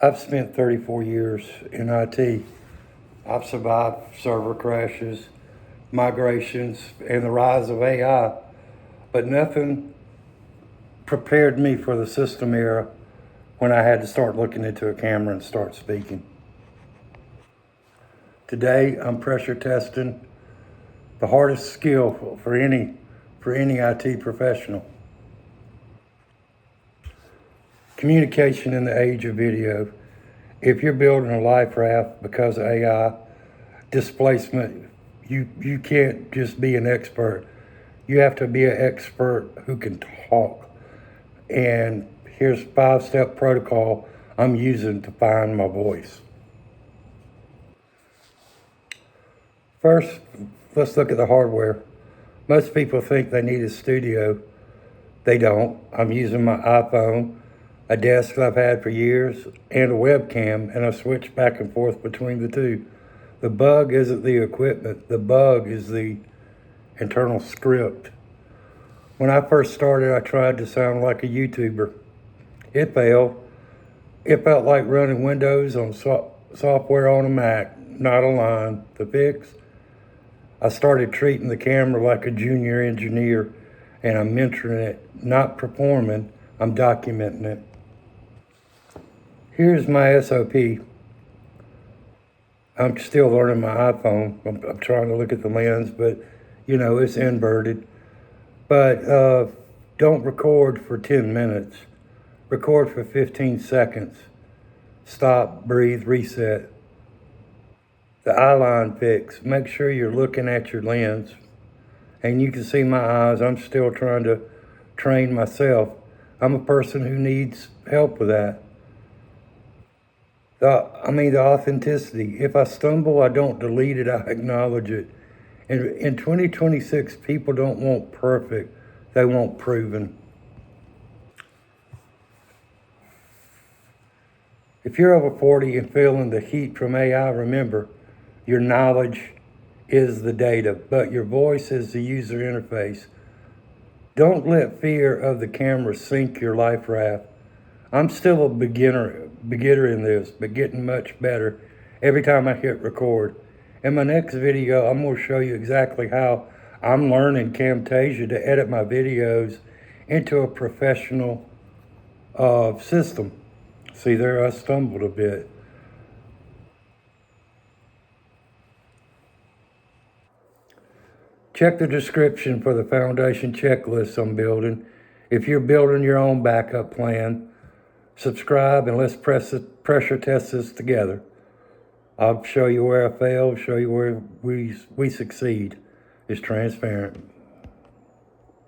I've spent 34 years in IT. I've survived server crashes, migrations, and the rise of AI, but nothing prepared me for the system era when I had to start looking into a camera and start speaking. Today, I'm pressure testing the hardest skill for any IT professional. Communication in the age of video. If you're building a life raft because of AI, displacement, you can't just be an expert. You have to be an expert who can talk. And here's 5-step protocol I'm using to find my voice. First, let's look at the hardware. Most people think they need a studio. They don't. I'm using my iPhone, a desk I've had for years, and a webcam, and I switch back and forth between the two. The bug isn't the equipment. The bug is the internal script. When I first started, I tried to sound like a YouTuber. It failed. It felt like running Windows on software on a Mac, not a line. The fix? I started treating the camera like a junior engineer, and I'm mentoring it, not performing, I'm documenting it. Here's my SOP. I'm still learning my iPhone. I'm trying to look at the lens, but it's inverted. But don't record for 10 minutes. Record for 15 seconds. Stop, breathe, reset. The eye line fix. Make sure you're looking at your lens. And you can see my eyes. I'm still trying to train myself. I'm a person who needs help with that. The authenticity. If I stumble, I don't delete it, I acknowledge it. And in 2026, people don't want perfect, they want proven. If you're over 40 and feeling the heat from AI, remember, your knowledge is the data, but your voice is the user interface. Don't let fear of the camera sink your life raft. I'm still a beginner in this, but getting much better every time I hit record. In my next video, I'm going to show you exactly how I'm learning Camtasia to edit my videos into a professional system. See there, I stumbled a bit. Check the description for the foundation checklist I'm building. If you're building your own backup plan, subscribe and let's pressure test this together. I'll show you where I failed, show you where we succeed. It's transparent.